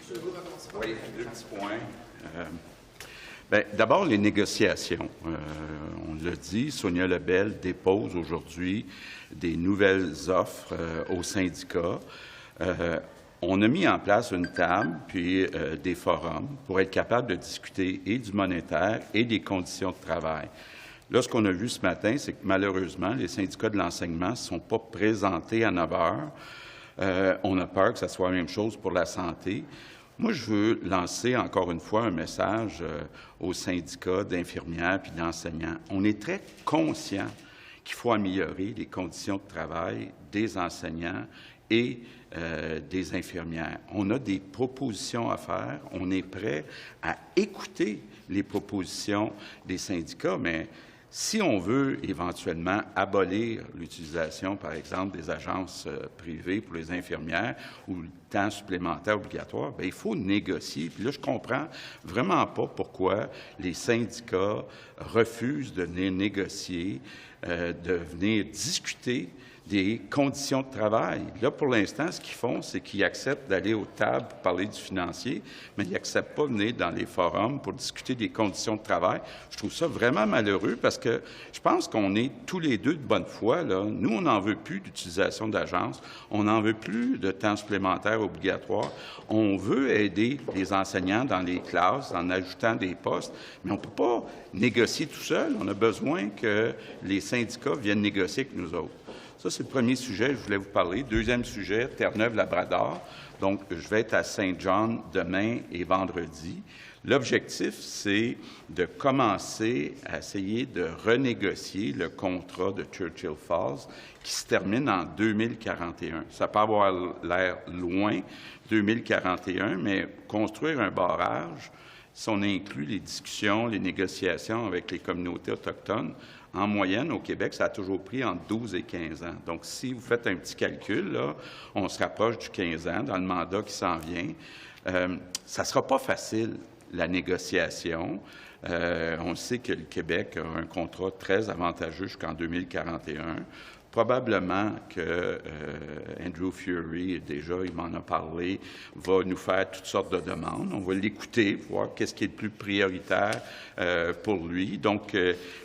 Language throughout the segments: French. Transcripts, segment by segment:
Oui, deux petits points. D'abord, les négociations. On l'a dit, Sonia Lebel dépose aujourd'hui des nouvelles offres aux syndicats. On a mis en place une table puis des forums pour être capable de discuter et du monétaire et des conditions de travail. Là, ce qu'on a vu ce matin, c'est que malheureusement, les syndicats de l'enseignement ne sont pas présentés à 9 heures. On a peur que ce soit la même chose pour la santé. Moi, je veux lancer encore une fois un message aux syndicats d'infirmières puis d'enseignants. On est très conscient qu'il faut améliorer les conditions de travail des enseignants et des infirmières. On a des propositions à faire. On est prêt à écouter les propositions des syndicats, mais si on veut éventuellement abolir l'utilisation, par exemple, des agences privées pour les infirmières ou le temps supplémentaire obligatoire, bien, il faut négocier. Puis là, je comprends vraiment pas pourquoi les syndicats refusent de venir négocier, de venir discuter des conditions de travail. Là, pour l'instant, ce qu'ils font, c'est qu'ils acceptent d'aller aux tables pour parler du financier, mais ils n'acceptent pas de venir dans les forums pour discuter des conditions de travail. Je trouve ça vraiment malheureux parce que je pense qu'on est tous les deux de bonne foi, là. Nous, on n'en veut plus d'utilisation d'agences, on n'en veut plus de temps supplémentaire obligatoire. On veut aider les enseignants dans les classes en ajoutant des postes, mais on ne peut pas négocier tout seul. On a besoin que les syndicats viennent négocier avec nous autres. Ça, c'est le premier sujet que je voulais vous parler. Deuxième sujet, Terre-Neuve-Labrador. Donc, je vais être à Saint-John demain et vendredi. L'objectif, c'est de commencer à essayer de renégocier le contrat de Churchill Falls qui se termine en 2041. Ça peut avoir l'air loin, 2041, mais construire un barrage, si on inclut les discussions, les négociations avec les communautés autochtones, en moyenne, au Québec, ça a toujours pris entre 12 et 15 ans. Donc, si vous faites un petit calcul, là, on se rapproche du 15 ans dans le mandat qui s'en vient. Ça ne sera pas facile, la négociation. On sait que le Québec a un contrat très avantageux jusqu'en 2041. Probablement que Andrew Furey, déjà, il m'en a parlé, va nous faire toutes sortes de demandes. On va l'écouter, voir qu'est-ce qui est le plus prioritaire pour lui. Donc,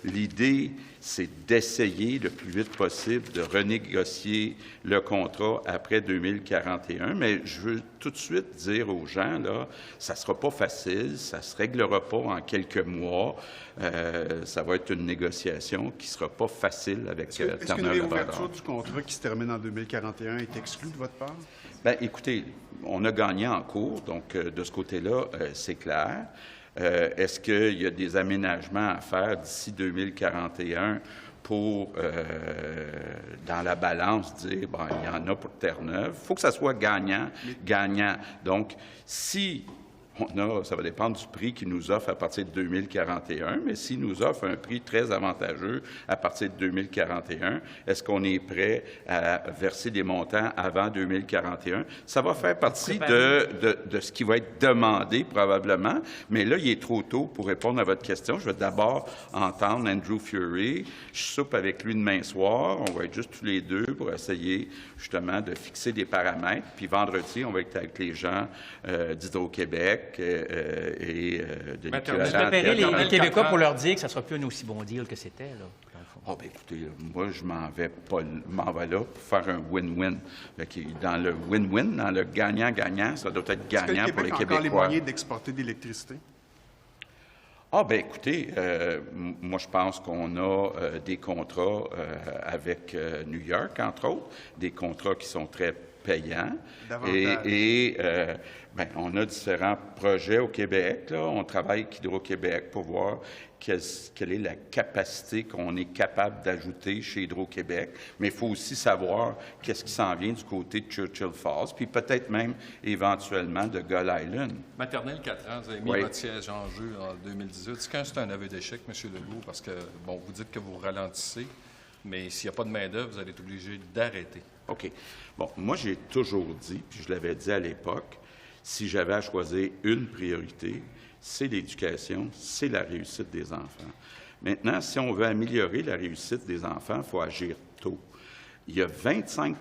l'idée, c'est d'essayer le plus vite possible de renégocier le contrat après 2041. Mais je veux tout de suite dire aux gens, là, ça ne sera pas facile, ça ne se réglera pas en quelques mois. Ça va être une négociation qui ne sera pas facile avec Terre-Neuve-Labrador. Est-ce qu'une réouverture du contrat qui se termine en 2041 est exclue de votre part? Bien, écoutez, on a gagné en cours, donc de ce côté-là, c'est clair. Est-ce qu'il y a des aménagements à faire d'ici 2041 pour, dans la balance, dire, bon, il y en a pour Terre-Neuve? Il faut que ça soit gagnant. Donc, si ça va dépendre du prix qu'ils nous offrent à partir de 2041, mais s'ils nous offrent un prix très avantageux à partir de 2041, est-ce qu'on est prêt à verser des montants avant 2041? Ça va faire partie de ce qui va être demandé probablement, mais là, il est trop tôt pour répondre à votre question. Je vais d'abord entendre Andrew Furey. Je soupe avec lui demain soir. On va être juste tous les deux pour essayer justement de fixer des paramètres. Puis vendredi, on va être avec les gens d'Hydro-Québec, et de l'équivalent. Les Québécois pour leur dire que ça ne sera plus un aussi bon deal que c'était, là. Ah, bien, écoutez, moi, je m'en vais là pour faire un win-win. Dans le win-win, dans le gagnant-gagnant, ça doit être gagnant pour les Québécois. Est-ce que le Québec a encore les moyens d'exporter de l'électricité? Ah, bien, écoutez, moi, je pense qu'on a des contrats avec New York, entre autres, des contrats qui sont très payants. Bien, on a différents projets au Québec. Là. On travaille avec Hydro-Québec pour voir quelle est la capacité qu'on est capable d'ajouter chez Hydro-Québec. Mais il faut aussi savoir qu'est-ce qui s'en vient du côté de Churchill Falls, puis peut-être même éventuellement de Gull Island. Maternelle 4 ans, vous avez mis votre siège en jeu en 2018. C'est quand c'est un aveu d'échec, M. Legault, parce que, bon, vous dites que vous ralentissez, mais s'il n'y a pas de main-d'œuvre, vous allez être obligé d'arrêter. OK. Bon, moi, j'ai toujours dit, puis je l'avais dit à l'époque, si j'avais à choisir une priorité, c'est l'éducation, c'est la réussite des enfants. Maintenant, si on veut améliorer la réussite des enfants, il faut agir tôt. Il y a 25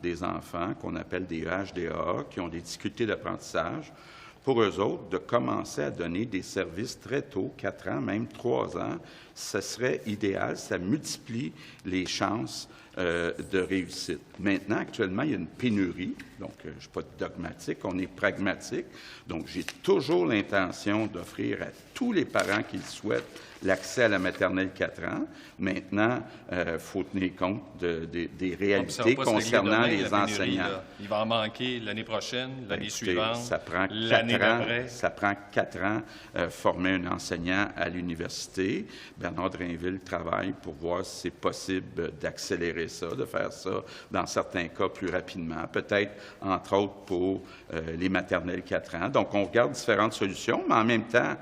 des enfants qu'on appelle des HDAA qui ont des difficultés d'apprentissage. Pour eux autres, de commencer à donner des services très tôt, 4 ans, même 3 ans, ce serait idéal, ça multiplie les chances de réussite. Maintenant, actuellement, il y a une pénurie, donc je ne suis pas dogmatique, on est pragmatique. Donc, j'ai toujours l'intention d'offrir à tous les parents qui le souhaitent l'accès à la maternelle 4 ans. Maintenant, il faut tenir compte des réalités concernant les enseignants. Il va en manquer l'année prochaine, l'année suivante, ça prend l'année d'après. Ça prend 4 ans former un enseignant à l'université. Bernard Drainville travaille pour voir si c'est possible d'accélérer ça, de faire ça dans certains cas plus rapidement, peut-être entre autres pour les maternelles 4 ans. Donc, on regarde différentes solutions, mais en même temps,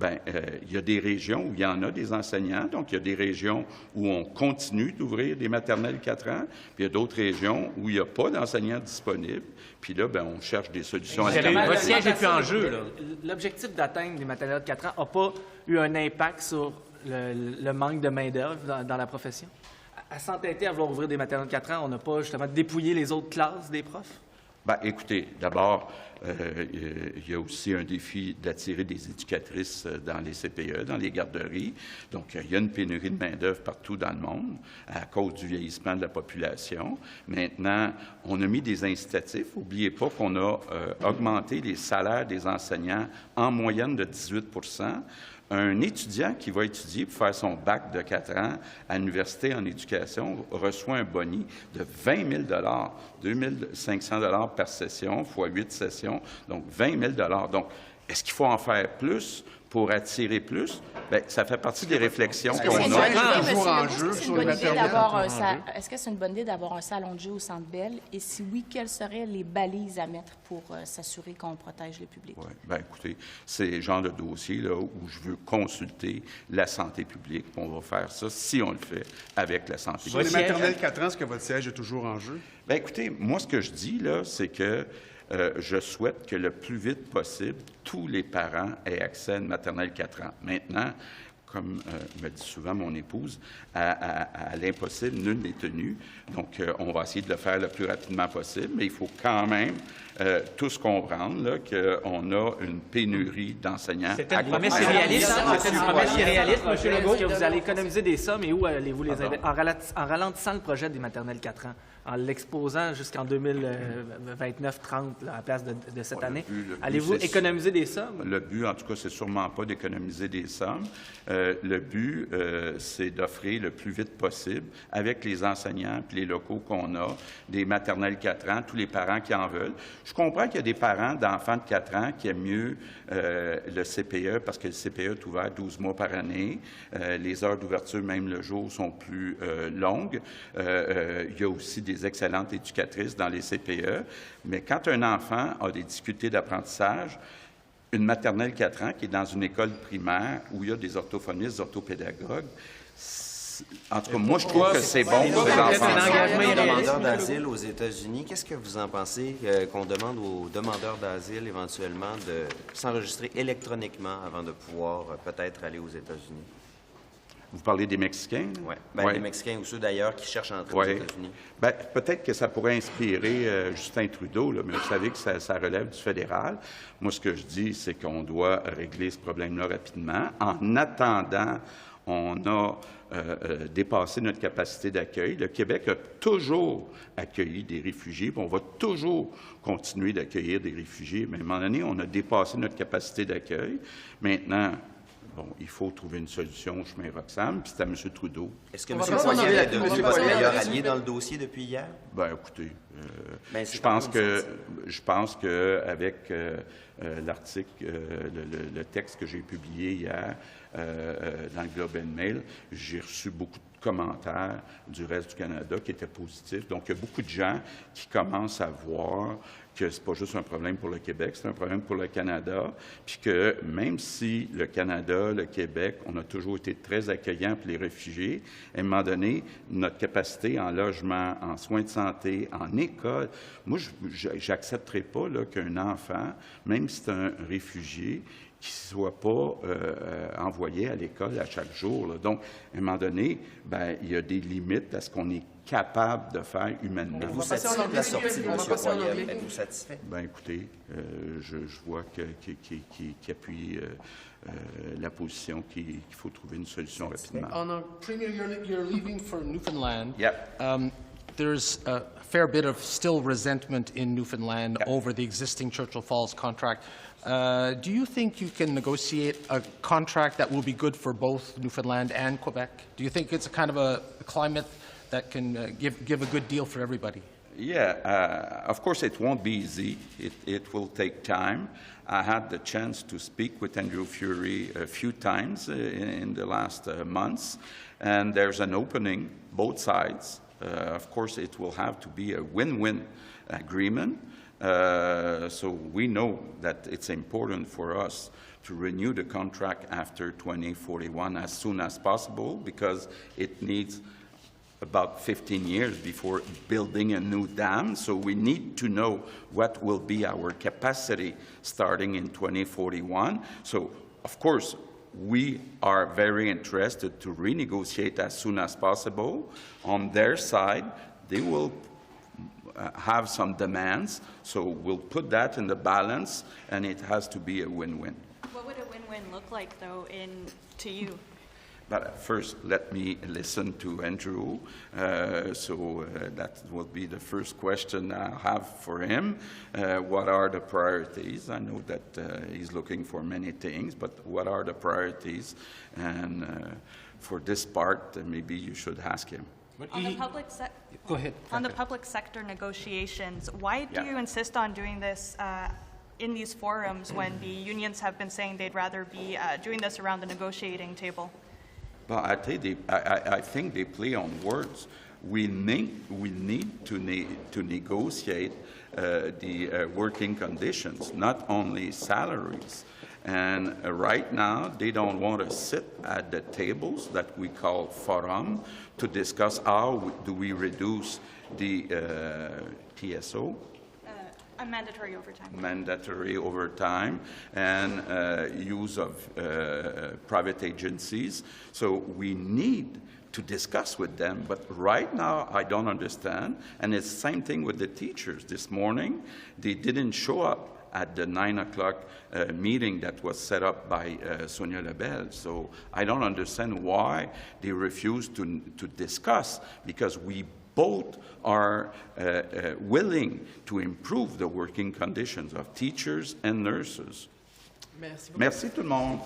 il y a des régions où il y en a des enseignants, donc il y a des régions où on continue d'ouvrir des maternelles 4 ans, puis il y a d'autres régions où il n'y a pas d'enseignants disponibles, puis là, on cherche des solutions alternatives. Votre siège n'est plus en jeu, là. L'objectif d'atteindre des maternelles de 4 ans n'a pas eu un impact sur le manque de main-d'œuvre dans la profession? À s'entêter à vouloir ouvrir des maternelles de 4 ans, on n'a pas justement dépouillé les autres classes des profs? Écoutez, d'abord, il y a aussi un défi d'attirer des éducatrices dans les CPE, dans les garderies. Donc, il y a une pénurie de main-d'œuvre partout dans le monde à cause du vieillissement de la population. Maintenant, on a mis des incitatifs. N'oubliez pas qu'on a augmenté les salaires des enseignants en moyenne de 18 %. Un étudiant qui va étudier pour faire son bac de 4 ans à l'université en éducation reçoit un boni de 20 000 2 500 $ par session, fois 8 sessions, donc 20 000 $. Donc, est-ce qu'il faut en faire plus pour attirer plus? Bien, ça fait partie des réflexions qu'on a. Est-ce que c'est une bonne idée d'avoir un salon de jeu au Centre Bell? Et si oui, quelles seraient les balises à mettre pour s'assurer qu'on protège le public? Oui. Bien, écoutez, c'est le genre de dossier là, où je veux consulter la santé publique. On va faire ça, si on le fait, avec la santé publique. Sur les maternelles 4 ans, est-ce que votre siège est toujours en jeu? Bien, écoutez, moi, ce que je dis, là, c'est que je souhaite que le plus vite possible, tous les parents aient accès à une maternelle 4 ans. Maintenant, comme me dit souvent mon épouse, à l'impossible, nul n'est tenu. Donc, on va essayer de le faire le plus rapidement possible, mais il faut quand même tous comprendre qu'on a une pénurie d'enseignants. C'était une promesse irréaliste. C'était une promesse irréaliste, M. Legault. Est-ce que vous allez économiser des sommes et où allez-vous les aider? En ralentissant le projet des maternelles 4 ans, en l'exposant jusqu'en 2029-30 à la place de cette année, allez-vous économiser des sommes? Le but, en tout cas, c'est sûrement pas d'économiser des sommes. Le but, c'est d'offrir le plus vite possible, avec les enseignants et les locaux qu'on a, des maternelles 4 ans, tous les parents qui en veulent. Je comprends qu'il y a des parents d'enfants de 4 ans qui aiment mieux le CPE parce que le CPE est ouvert 12 mois par année. Les heures d'ouverture, même le jour, sont plus longues. Il y a aussi des excellentes éducatrices dans les CPE. Mais quand un enfant a des difficultés d'apprentissage, une maternelle 4 ans qui est dans une école primaire où il y a des orthophonistes, des orthopédagogues, en tout cas, moi, je trouve que c'est bon pour les enfants. Les demandeurs d'asile aux États-Unis, qu'est-ce que vous en pensez qu'on demande aux demandeurs d'asile éventuellement de s'enregistrer électroniquement avant de pouvoir peut-être aller aux États-Unis? Vous parlez des Mexicains? Oui. Ouais. Des Mexicains ou ceux d'ailleurs qui cherchent à entrer aux États-Unis. Bien, peut-être que ça pourrait inspirer Justin Trudeau, là, mais vous savez que ça relève du fédéral. Moi, ce que je dis, c'est qu'on doit régler ce problème-là rapidement. En attendant, on a dépassé notre capacité d'accueil. Le Québec a toujours accueilli des réfugiés, puis on va toujours continuer d'accueillir des réfugiés. Mais à un moment donné, on a dépassé notre capacité d'accueil. Maintenant, il faut trouver une solution au chemin Roxham, puis c'est à M. Trudeau. Est-ce que M. Poilievre est devenu votre meilleur allié dans le dossier depuis hier? Bien, écoutez, je pense qu'avec l'article, le texte que j'ai publié hier dans le Globe and Mail, j'ai reçu beaucoup de commentaires du reste du Canada qui étaient positifs. Donc, il y a beaucoup de gens qui commencent à voir que ce n'est pas juste un problème pour le Québec, c'est un problème pour le Canada, puis que même si le Canada, le Québec, on a toujours été très accueillants pour les réfugiés, à un moment donné, notre capacité en logement, en soins de santé, en école, moi, je n'accepterai pas qu'un enfant, même si c'est un réfugié, qui ne soient pas envoyés à l'école à chaque jour, là. Donc, à un moment donné, ben, il y a des limites à ce qu'on est capable de faire humainement. Êtes-vous satisfait de la sortie de M. Poilievre? Êtes-vous satisfait? Ben, écoutez, je vois qu'il appuie la position qu'il faut trouver une solution rapidement. Premier, you're leaving for Newfoundland. Yep. There's a fair bit of still resentment in Newfoundland Yep. over the existing Churchill Falls contract. Do you think you can negotiate a contract that will be good for both Newfoundland and Quebec? Do you think it's a kind of a climate that can give a good deal for everybody? Yeah, of course it won't be easy. It will take time. I had the chance to speak with Andrew Furey a few times in the last months, and there's an opening, both sides. Of course, it will have to be a win-win agreement. So we know that it's important for us to renew the contract after 2041 as soon as possible, because it needs about 15 years before building a new dam. So we need to know what will be our capacity starting in 2041. So, of course, we are very interested to renegotiate as soon as possible. On their side, they will have some demands, so we'll put that in the balance, and it has to be a win-win. What would a win-win look like, though, to you? But first, let me listen to Andrew. That will be the first question I have for him. What are the priorities? I know that he's looking for many things, but what are the priorities? And for this part, maybe you should ask him. On the public Go ahead. On the public sector negotiations, why do you insist on doing this in these forums when the unions have been saying they'd rather be doing this around the negotiating table? Well, I think they play on words. We need to negotiate the working conditions, not only salaries. And right now, they don't want to sit at the tables that we call forum to discuss how do we reduce the TSO, A mandatory overtime. mandatory overtime, and use of private agencies. So we need to discuss with them, but right now I don't understand, and it's the same thing with the teachers. This morning, they didn't show up at the 9 o'clock meeting that was set up by Sonia Lebel. So I don't understand why they refuse to discuss, because we both are willing to improve the working conditions of teachers and nurses. Merci tout le monde.